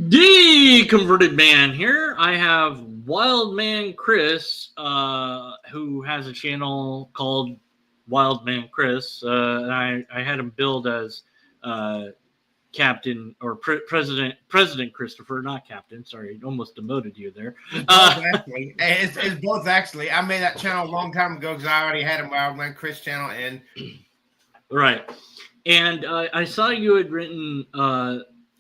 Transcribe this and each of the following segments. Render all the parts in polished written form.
The converted man here. I have Wild Man Chris, who has a channel called Wild Man Chris, and I had him billed as Captain or President Christopher, not Captain. Sorry, almost demoted you there. Actually, it's both actually. I made that channel a long time ago because I already had a Wild Man Chris channel, and right. And I saw you had written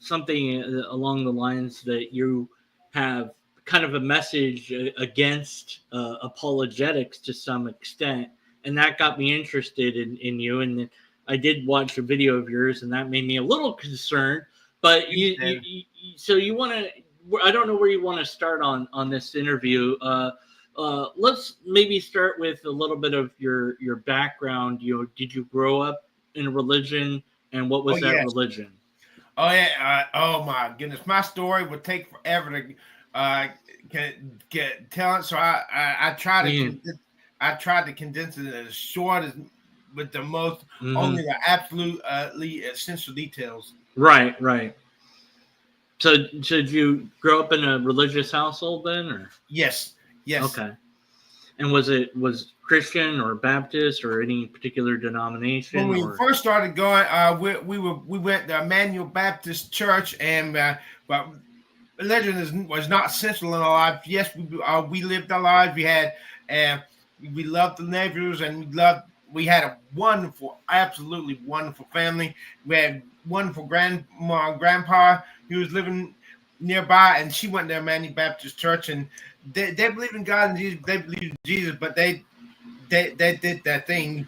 something along the lines that you have kind of a message against apologetics to some extent, and that got me interested in you. And I did watch a video of yours, and that made me a little concerned. But so you want to? I don't know where you want to start on this interview. Let's maybe start with a little bit of your background. Did you grow up in a religion, and what was that religion? Oh yeah. Oh my goodness, my story would take forever to get tell it. So I tried to condense it as short as with the most only the absolutely essential details. Right. So did you grow up in a religious household then, or? Yes. Okay. And was Christian or Baptist or any particular denomination? When we first started going, we went to Emmanuel Baptist Church, and but religion was not central in our life. Yes, we lived our lives. We had we loved the neighbors, and we had a wonderful, absolutely wonderful family. We had wonderful grandma and grandpa who was living nearby, and she went to Emmanuel Baptist Church, and they believed in God and Jesus. They believed in Jesus, but they did that thing.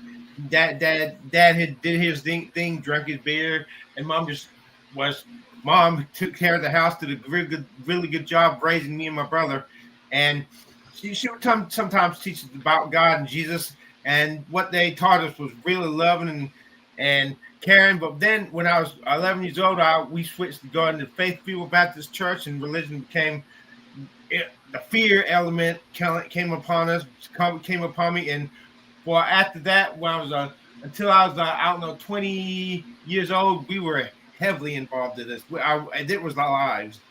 Dad did his thing, drank his beer, and mom took care of the house, did a really good job raising me and my brother, and she would sometimes teach us about God and Jesus, and what they taught us was really loving and caring. But then when I was 11 years old, we switched to going to Faith-Filled Baptist Church, and religion became the fear element came upon me, and after that, when I was until I was I don't know 20 years old, we were heavily involved in this. It was our lives.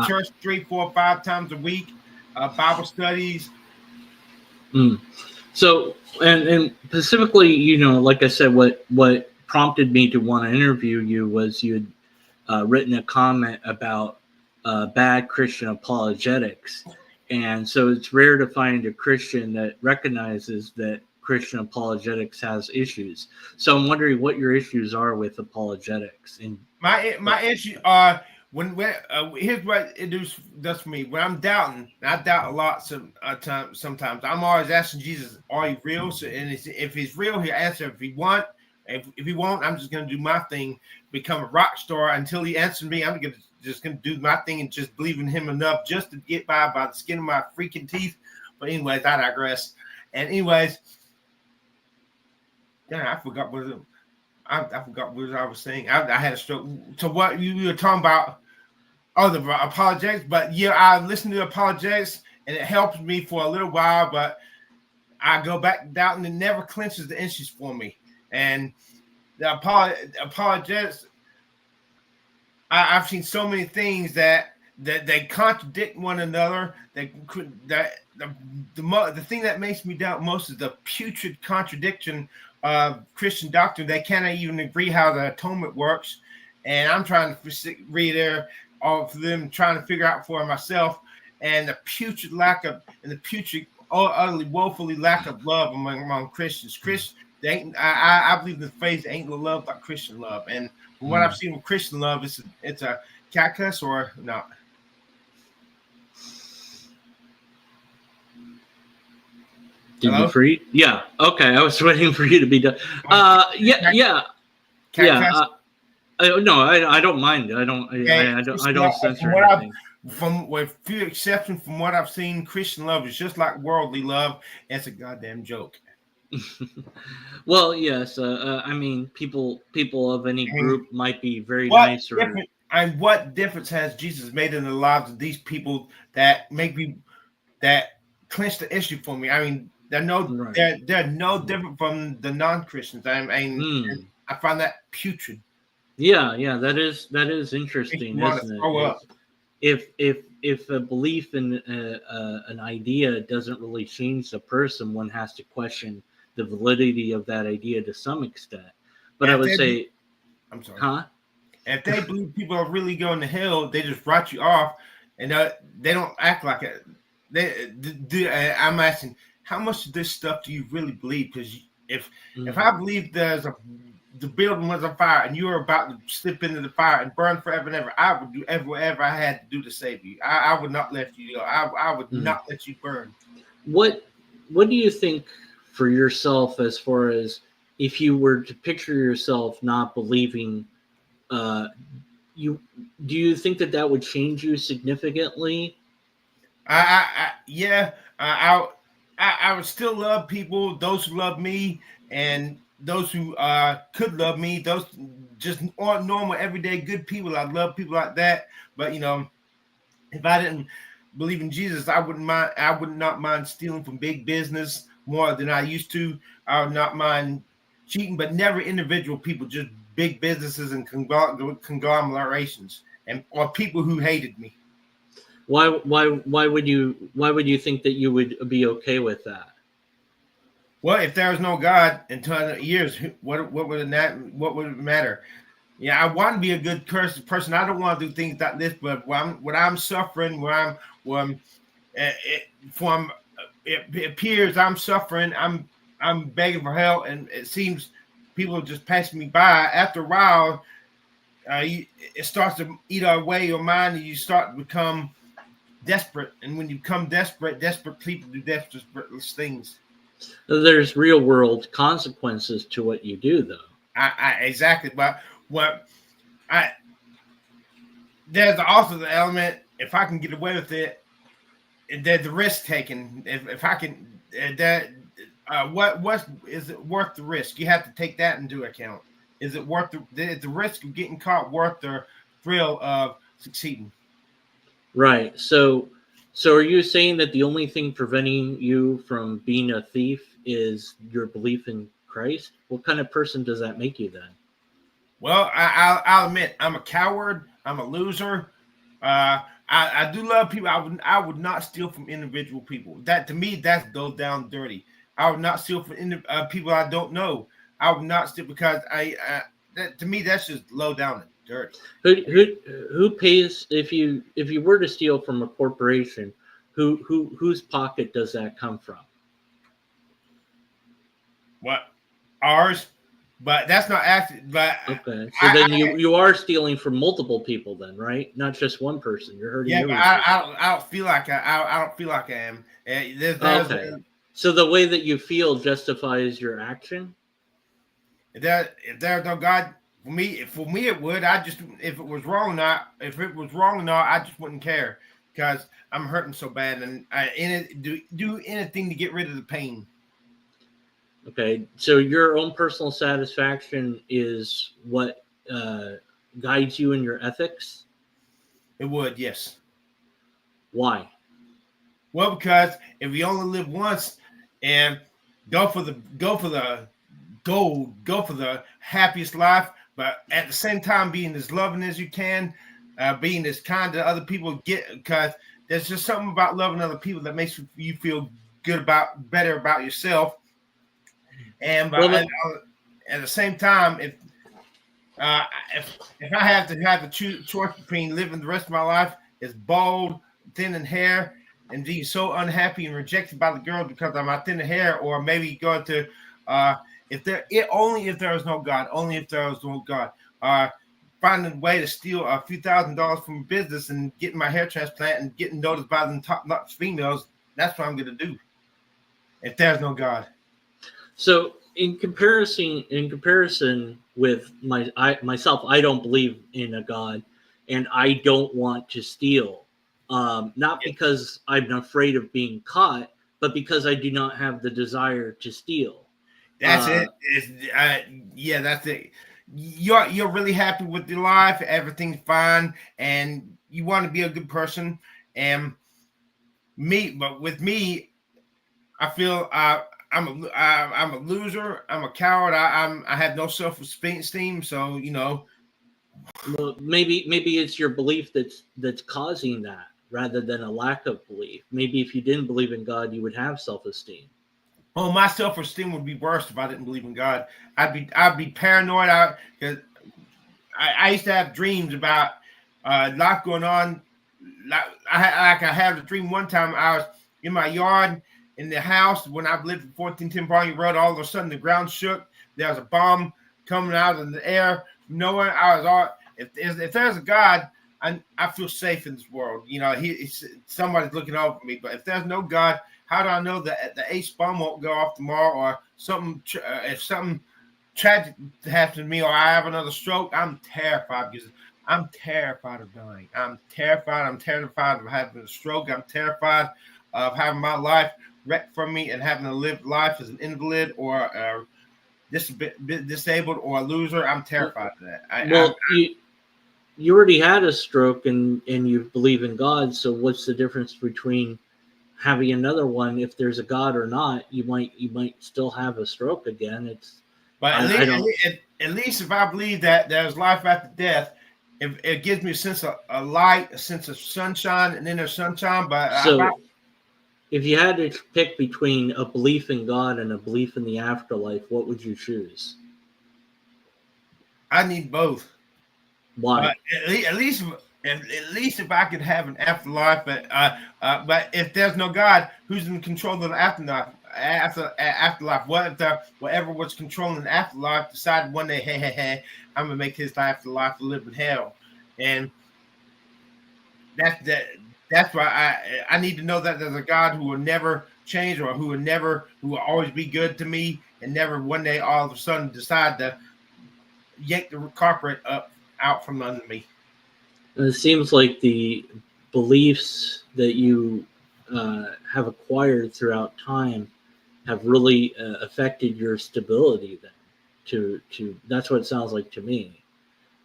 Church 3, 4, 5 times a week, Bible studies. So and specifically, like I said, what prompted me to want to interview you was you had written a comment about bad Christian apologetics. And so it's rare to find a Christian that recognizes that Christian apologetics has issues. So I'm wondering what your issues are with apologetics. And my issues are here's what it does for me. When I'm doubting, I doubt a lot sometimes. I'm always asking Jesus, are you real? So, and if he's real, he'll answer. If he won't, I'm just going to do my thing, become a rock star until he answers me. I'm just going to do my thing and just believe in him enough just to get by the skin of my freaking teeth. But anyways, I digress. And anyways, I forgot what I was saying. I had a stroke. So what you were talking about? Oh, the apologetics. But yeah, I listened to the apologetics, and it helps me for a little while. But I go back down, and it never clinches the issues for me. And the apologetics, I've seen so many things that they contradict one another. The thing that makes me doubt most is the putrid contradiction of Christian doctrine. They cannot even agree how the atonement works, and I'm trying to read there all for them, trying to figure out for myself. And the putrid utterly woefully lack of love among Christians. I believe the phrase "ain't no love like Christian love," and from what I've seen with Christian love, it's a cactus or not. Did you freeze? Yeah. Okay. I was waiting for you to be done. Yeah. No, I don't mind. I don't censor anything. With few exceptions, from what I've seen, Christian love is just like worldly love. It's a goddamn joke. Well, yes. I mean, people of any group might be very nice. And what difference has Jesus made in the lives of these people that clinch the issue for me? I mean, they're no different from the non-Christians. I find that putrid. Yeah, that is Makes interesting, you want to isn't it? throw up. Is if a belief in an idea doesn't really change the person, one has to question the validity of that idea to some extent. But I And if would they, say, I'm sorry. huh? If they believe people are really going to hell, they just write you off, and they don't act like it. I'm asking, how much of this stuff do you really believe? Because if Mm. I believe the building was on fire and you were about to slip into the fire and burn forever and ever, I would do whatever I had to do to save you. I would not let you go. I would Mm. not let you burn. What what do you think for yourself, as far as if you were to picture yourself not believing, uh, you do you think that that would change you significantly? Yeah, I would still love people, those who love me, and those who could love me, those just aren't normal, everyday good people. I love people like that. But if I didn't believe in Jesus, I wouldn't mind. I would not mind stealing from big business more than I used to. I would not mind cheating, but never individual people, just big businesses and conglomerations, and or people who hated me. Why would you think that you would be okay with that? Well, if there was no God in 200 years, what would it matter? Yeah, I want to be a good person. I don't want to do things like this, but when I'm suffering, when from it appears I'm suffering, I'm begging for help, and it seems people just passing me by. After a while, it starts to eat away your mind, and you start to become desperate. And when you become desperate, desperate people do desperate things. There's real world consequences to what you do, though. I exactly, but what I there's also the element if I can get away with it, there's the risk taken. If I can, that what is it worth the risk? You have to take that into account. Is it worth is the risk of getting caught worth the thrill of succeeding? Right. So are you saying that the only thing preventing you from being a thief is your belief in Christ? What kind of person does that make you then? Well, I'll admit I'm a coward. I'm a loser. I do love people. I would not steal from individual people. That to me that's goes down dirty. I would not steal from people I don't know. I would not steal because that to me that's just low down and dirty. Who pays if you were to steal from a corporation? Whose pocket does that come from? What ours? But that's not actually. But Okay, so I then you are stealing from multiple people, then, right? Not just one person. You're hurting yeah, but everybody. I don't feel like I don't feel like I am. There's Okay, so the way that you feel justifies your action. if there's no God for me it would. I just if it was wrong, not if it was wrong or not, I just wouldn't care because I'm hurting so bad and I in it do anything to get rid of the pain. Okay, so your own personal satisfaction is what guides you in your ethics. It would, yes. Why? Well, because if you only live once and go for the gold, go for the happiest life, but at the same time being as loving as you can, being as kind to other people, get because there's just something about loving other people that makes you feel better about yourself, and Well, at the same time, uh, if I have to have the choice between living the rest of my life as bald, thin in hair, and being so unhappy and rejected by the girl because of my thin hair, or maybe going to only if there is no God, only if there is no God, finding a way to steal a few $1,000s from a business and getting my hair transplant and getting noticed by the top notch females, that's what I'm going to do if there's no God. so in comparison with myself, I don't believe in a God, and I don't want to steal. Not because I'm afraid of being caught, but because I do not have the desire to steal. That's Uh, it. Yeah, that's it. You're really happy with your life. Everything's fine, and you want to be a good person. And but with me, I feel I'm a loser. I'm a coward. I have no self esteem. So Well, maybe it's your belief that's causing that rather than a lack of belief. Maybe if you didn't believe in God, you would have self-esteem. Oh, my self-esteem would be worse if I didn't believe in God. I'd be paranoid. Because I used to have dreams about life going on. I had a dream one time. I was in my yard in the house when I lived at 1410 Barney Road. All of a sudden, the ground shook. There was a bomb coming out of the air from nowhere. I was all if there's a God, I feel safe in this world. You know, somebody's looking over me. But if there's no God, how do I know that the ace bomb won't go off tomorrow or something? If something tragic happens to me or I have another stroke, I'm terrified because I'm terrified of dying. I'm terrified. I'm terrified of having a stroke. I'm terrified of having my life wrecked from me and having to live life as an invalid or disabled or a loser. I'm terrified of that. You already had a stroke and you believe in God. So what's the difference between having another one? If there's a God or not, you might still have a stroke again. But at least if I believe that there's life after death, it gives me a sense of a light, a sense of sunshine, and then there's sunshine. But so if you had to pick between a belief in God and a belief in the afterlife, what would you choose? I need both. Why? At least if I could have an afterlife, but if there's no God, who's in control of the afterlife? Afterlife. What if whatever was controlling the afterlife decided one day, hey, I'm gonna make his afterlife live in hell, and that's why I need to know that there's a God who will never change or who will always be good to me and never one day all of a sudden decide to yank the carpet out from under me. It seems like the beliefs that you have acquired throughout time have really affected your stability. Then, that's what it sounds like to me.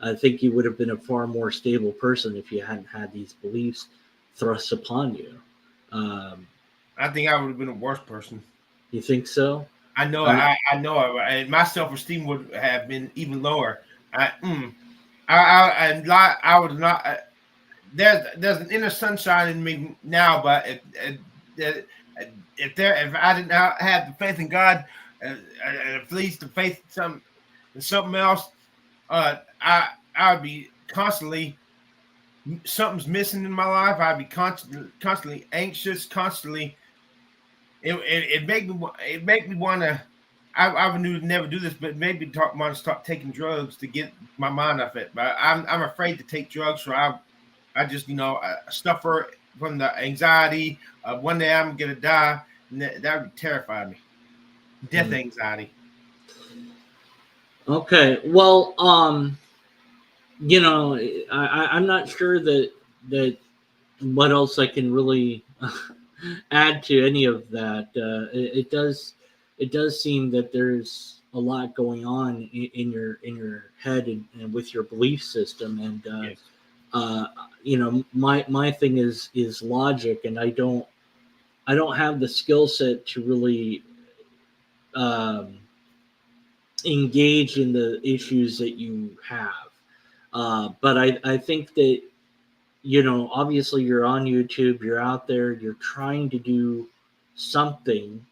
I think you would have been a far more stable person if you hadn't had these beliefs thrust upon you. I think I would have been a worse person. You think so? I know. I know. My self-esteem would have been even lower. I would not. There's an inner sunshine in me now, but if I didn't have the faith in God, at least the faith in something else, I would be constantly something's missing in my life. I'd be constantly anxious, constantly. It made me want to. I would never do this, but maybe want to start taking drugs to get my mind off it. But I'm afraid to take drugs, so I just suffer from the anxiety of one day I'm gonna die, and that would terrify me. Death anxiety. Okay, well, I'm not sure that what else I can really add to any of that. It does seem that there's a lot going on in your head and with your belief system, and Yes. My thing is logic, and I don't have the skill set to really engage in the issues that you have. But I think that, obviously you're on YouTube, you're out there, you're trying to do something.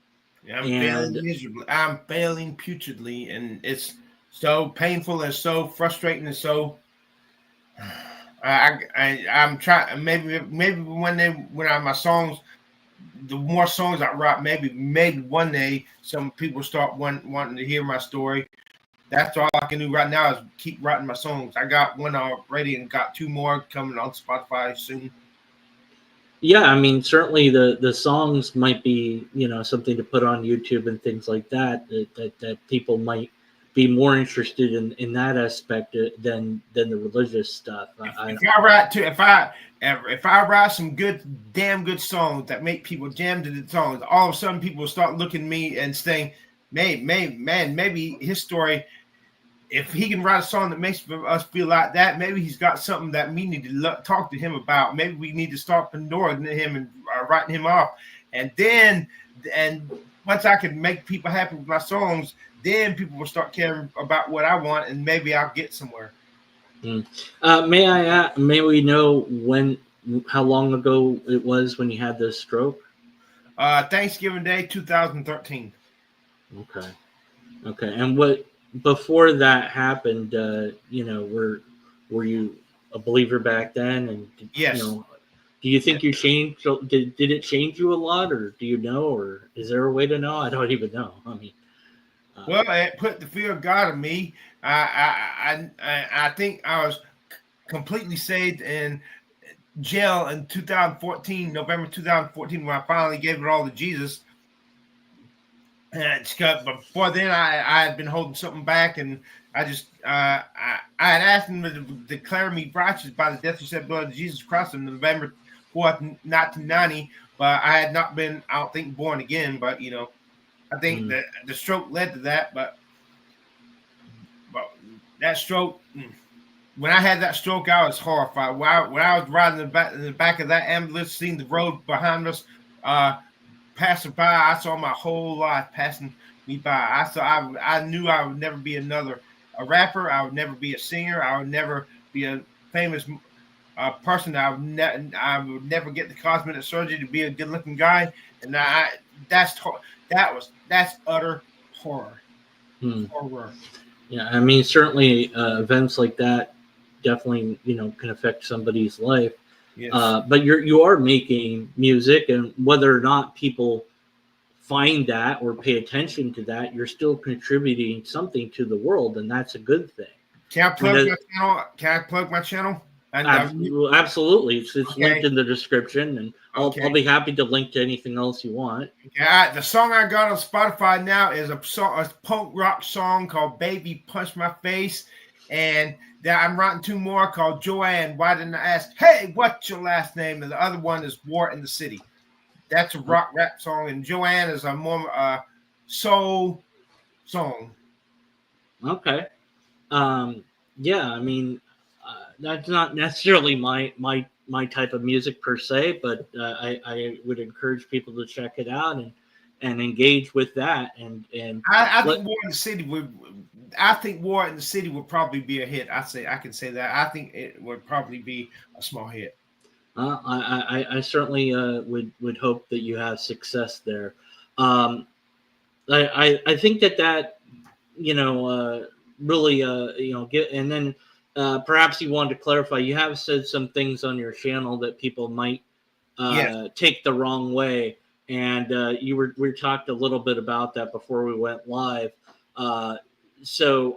Yeah, I'm failing miserably. I'm failing putridly, and it's so painful and so frustrating and so. I'm trying. Maybe one day when my songs, the more songs I write, maybe one day some people start wanting to hear my story. That's all I can do right now is keep writing my songs. I got one already and got two more coming on Spotify soon. Yeah, I mean, certainly the songs might be, something to put on YouTube and things like that people might be more interested in that aspect than the religious stuff. If I write some damn good songs that make people jam to the songs, all of a sudden people will start looking at me and saying, maybe his story. If he can write a song that makes us feel like that, maybe he's got something that we need to talk to him about. Maybe we need to start ignoring him and writing him off. And once I can make people happy with my songs, then people will start caring about what I want, and maybe I'll get somewhere. Mm. May we know how long ago it was when you had this stroke? Thanksgiving Day 2013. Okay. Okay. And what before that happened? Were you a believer back then? And Yes. do you Yeah. think you changed? Did it change you a lot, or do you know, or is there a way to know? I don't even know. I mean, Well, it put the fear of God in me. I think I was completely saved in jail in 2014, November 2014, when I finally gave it all to Jesus. But before then, I had been holding something back, and I had asked him to declare me righteous by the death, he said, blood of Jesus Christ on November 4th, 1990. But I had not been, I don't think, born again. But I think mm, that the stroke led to that. But that stroke, when I had that stroke, I was horrified. When I was riding in the back of that ambulance, seeing the road behind us, passing by, I saw my whole life passing me by. I knew I would never be a rapper. I would never be a singer. I would never be a famous person. I would never get the cosmetic surgery to be a good looking guy. And that's utter horror. mm. Horror. Yeah, I mean, certainly events like that definitely can affect somebody's life. Yes. But you are making music, and whether or not people find that or pay attention to that, you're still contributing something to the world, and that's a good thing. Can I And plug my channel? Can I plug my channel? And absolutely, it's linked okay, in the description, and I'll okay. be happy to link to anything else you want. Yeah, the song I got on Spotify now is a punk rock song called "Baby Punch My Face," and then I'm writing two more called "Joanne." Why didn't I ask? Hey, what's your last name? And the other one is "War in the City." That's a rock rap song, and Joanne is a more soul song. Okay. Um, yeah, I mean, that's not necessarily my type of music per se, but I would encourage people to check it out and engage with that and I let think War in the City would. I think War in the City would probably be a hit. I can say that. I think it would probably be a small hit. I certainly would hope that you have success there. Um, I think that really get and then perhaps you wanted to clarify. You have said some things on your channel that people might Yes. take the wrong way, and we talked a little bit about that before we went live. Uh, so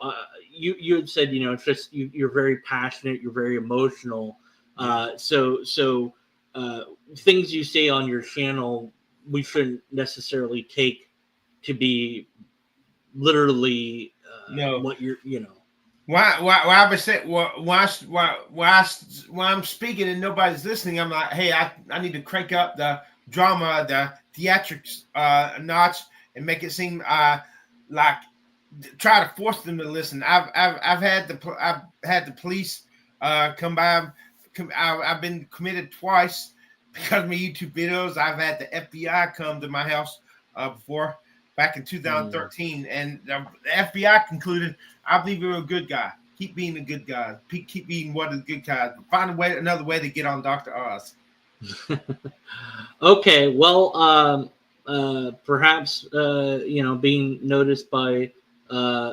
you had said it's just you're very passionate, you're very emotional. Yeah. So things you say on your channel we shouldn't necessarily take to be literally No. what you're. Why I would say why I'm speaking and nobody's listening, I'm like, hey, I need to crank up the drama, the theatrics notch, and make it seem like try to force them to listen. I've had the police come by. I've been committed twice because of my YouTube videos. I've had the FBI come to my house before, back in 2013, and the FBI concluded I believe you're a good guy. Keep being a good guy. Keep being one of the good guys. Find another way to get on Dr. Oz. Okay, well, perhaps being noticed by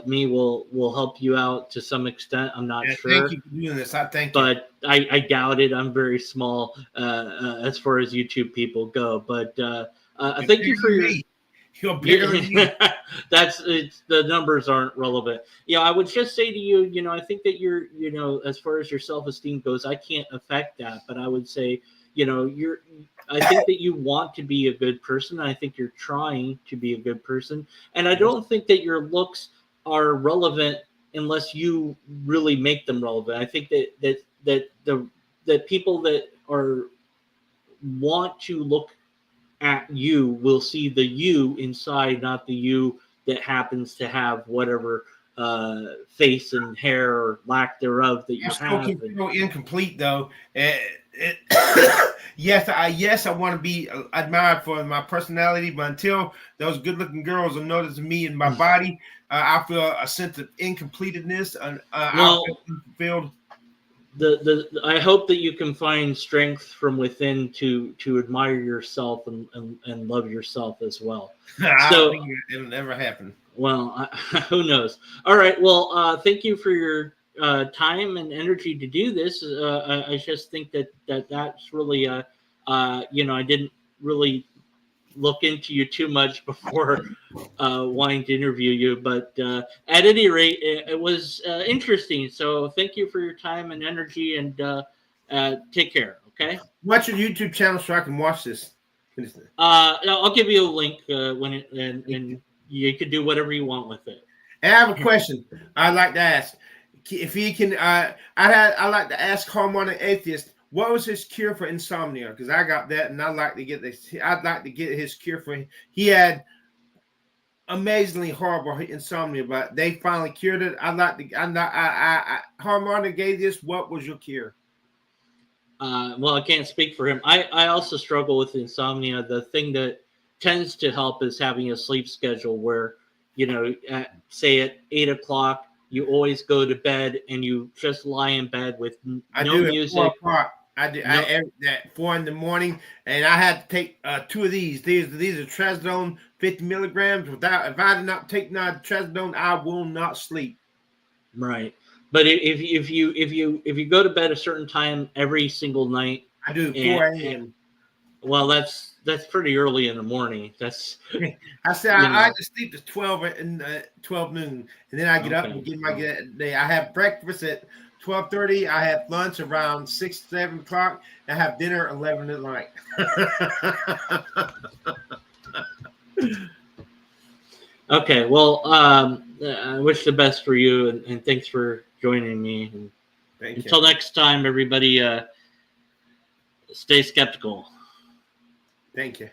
me will help you out to some extent. I'm not Yeah, thank sure, you for doing this. I thank you. but I doubt it. I'm very small as far as YouTube people go. But You're thank bigger you for than your. me. You're bigger than me. Yeah, it's the numbers aren't relevant. I would just say to you, I think that as far as your self-esteem goes, I can't affect that, but I would say, I think that you want to be a good person. I think you're trying to be a good person, and I Yes. don't think that your looks are relevant unless you really make them relevant. I think that people that are want to look at you will see the you inside, not the you that happens to have whatever face and hair or lack thereof that You you still have. can feel incomplete though. Yes, I want to be admired for my personality, but until those good-looking girls are noticing me and my body, I feel a sense of incompleteness. I feel Well, unfulfilled. I hope that you can find strength from within to admire yourself and love yourself as well. I don't So, think it'll never happen. well, who knows? All right. Well, thank you for your time and energy to do this. I just think that's really, I didn't really look into you too much before wanting to interview you, but at any rate, it was interesting. So thank you for your time and energy, and take care. Okay. What's your YouTube channel so I can watch this? I'll give you a link when it and you can do whatever you want with it. And I have a question I'd like to ask. If he can, I'd like to ask Harmonic Atheist, what was his cure for insomnia? Because I got that, and I'd like to get this. I'd like to get his cure for. He had amazingly horrible insomnia, but they finally cured it. I'd like to. Harmonic Atheist, what was your cure? Well, I can't speak for him. I also struggle with insomnia. The thing that tends to help is having a sleep schedule where, say at 8 o'clock, you always go to bed and you just lie in bed with no music. At 4 o'clock. I do. At 4 in the morning, and I had to take 2 of these. These are trazodone, 50 milligrams. If I did not take trazodone, I will not sleep. Right. But if you go to bed a certain time every single night, I do 4 a.m. Well, that's pretty early in the morning. That's I said I just sleep to 12 noon, and then I get up and get my day. I have breakfast at 12:30. I have lunch around 6-7 o'clock. I have dinner 11 at night. Okay. Well, I wish the best for you, and thanks for joining me. And until next time, everybody, stay skeptical. Thank you.